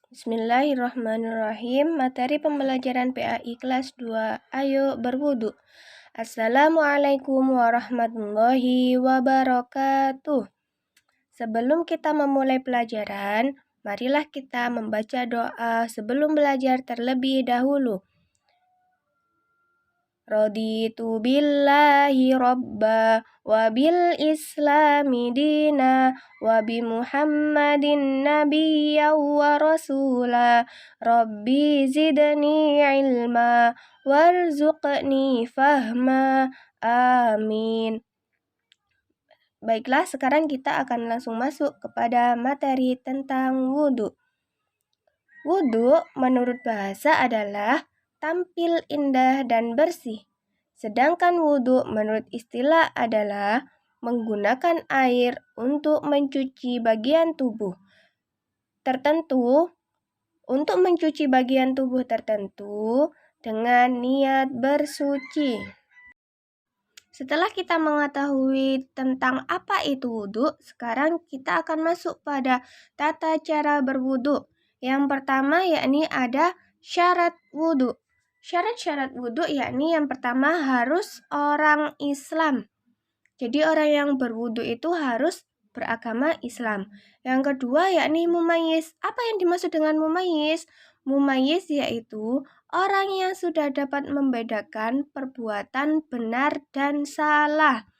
Bismillahirrahmanirrahim. Materi pembelajaran PAI kelas 2. Ayo berwudu. Assalamualaikum warahmatullahi wabarakatuh. Sebelum kita memulai pelajaran, marilah kita membaca doa sebelum belajar terlebih dahulu. Raditu billahi robba wa bil islami dina wa bi muhammadin nabiyya wa rasula rabbi zidni ilma warzuqni fahma amin. Baiklah, sekarang kita akan langsung masuk kepada materi tentang wudhu. Wudhu menurut bahasa adalah tampil indah dan bersih. Sedangkan wudhu menurut istilah adalah menggunakan air untuk mencuci bagian tubuh tertentu, dengan niat bersuci. Setelah kita mengetahui tentang apa itu wudhu, sekarang kita akan masuk pada tata cara berwudhu. Yang pertama yakni ada syarat wudhu. Syarat-syarat wudhu yakni yang pertama harus orang Islam. Jadi orang yang berwudhu itu harus beragama Islam. Yang kedua yakni mumayyiz. Apa yang dimaksud dengan mumayyiz? Mumayyiz yaitu orang yang sudah dapat membedakan perbuatan benar dan salah.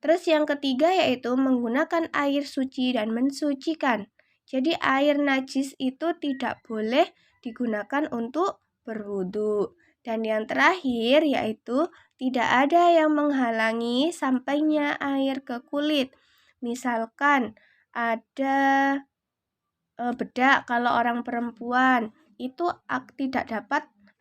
Terus yang ketiga yaitu menggunakan air suci dan mensucikan. Jadi air najis itu tidak boleh digunakan untuk berwudu. Dan yang terakhir yaitu tidak ada yang menghalangi sampainya air ke kulit. Misalkan ada bedak kalau orang perempuan itu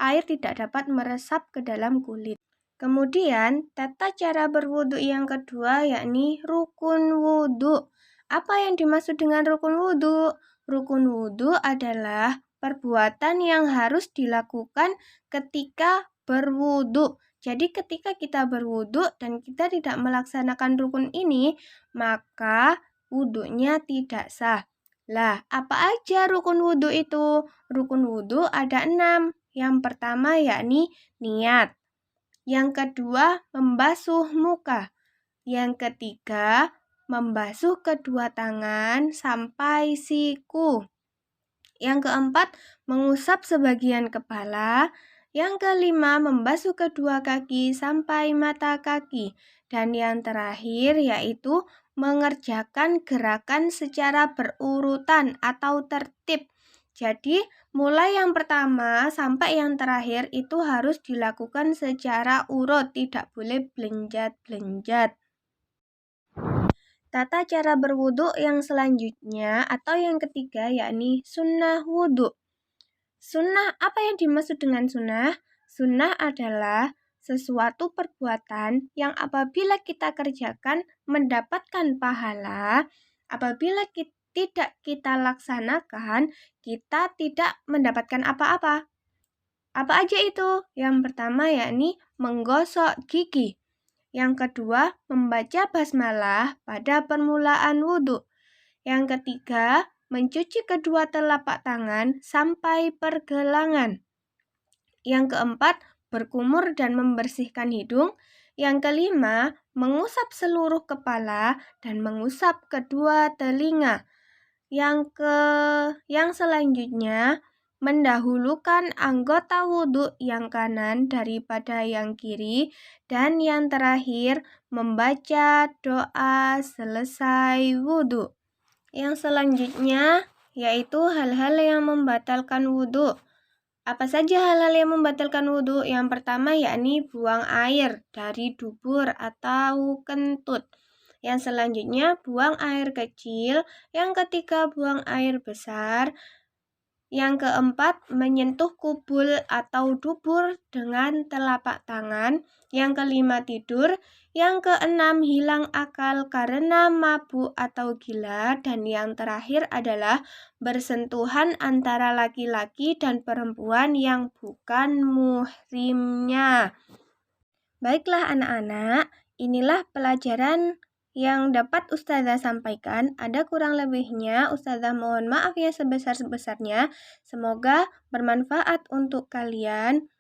air tidak dapat meresap ke dalam kulit. Kemudian tata cara berwudu yang kedua yakni rukun wudu. Apa yang dimaksud dengan rukun wudu? Rukun wudu adalah perbuatan yang harus dilakukan ketika berwudu. Jadi ketika kita berwudu dan kita tidak melaksanakan rukun ini, maka wudunya tidak sah. Lah, apa aja rukun wudu itu? Rukun wudu ada 6. Yang pertama yakni niat. Yang kedua, membasuh muka. Yang ketiga, membasuh kedua tangan sampai siku. Yang keempat, mengusap sebagian kepala. Yang kelima, membasuh kedua kaki sampai mata kaki. Dan yang terakhir yaitu mengerjakan gerakan secara berurutan atau tertib. Jadi, mulai yang pertama sampai yang terakhir itu harus dilakukan secara urut, tidak boleh belenjat-belenjat. Tata cara berwudu yang selanjutnya atau yang ketiga yakni sunnah wudu. Sunnah, apa yang dimaksud dengan sunnah? Sunnah adalah sesuatu perbuatan yang apabila kita kerjakan mendapatkan pahala, apabila tidak kita laksanakan, kita tidak mendapatkan apa-apa. Apa aja itu? Yang pertama yakni menggosok gigi. Yang kedua, membaca basmalah pada permulaan wudhu. Yang ketiga, mencuci kedua telapak tangan sampai pergelangan. Yang keempat, berkumur dan membersihkan hidung. Yang kelima, mengusap seluruh kepala dan mengusap kedua telinga. Yang selanjutnya, mendahulukan anggota wudhu yang kanan daripada yang kiri. Dan yang terakhir, membaca doa selesai wudhu. Yang selanjutnya yaitu hal-hal yang membatalkan wudhu. Apa saja hal-hal yang membatalkan wudhu? Yang pertama yakni buang air dari dubur atau kentut. Yang selanjutnya buang air kecil. Yang ketiga buang air besar. Yang keempat menyentuh kubul atau dubur dengan telapak tangan. Yang kelima tidur. Yang keenam hilang akal karena mabuk atau gila. Dan yang terakhir adalah bersentuhan antara laki-laki dan perempuan yang bukan muhrimnya. Baiklah anak-anak, inilah pelajaran yang dapat Ustazah sampaikan. Ada kurang lebihnya, Ustazah mohon maaf ya sebesar-besarnya. Semoga bermanfaat untuk kalian.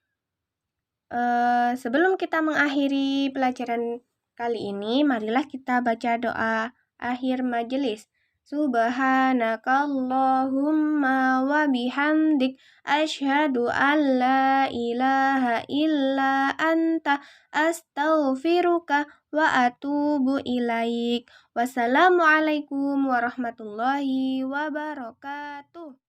Sebelum kita mengakhiri pelajaran kali ini, marilah kita baca doa akhir majelis. Subhanakallahumma wa bihamdik asyhadu an la ilaha illa anta astaghfiruka wa atubu ilaik. Wassalamualaikum warahmatullahi wabarakatuh.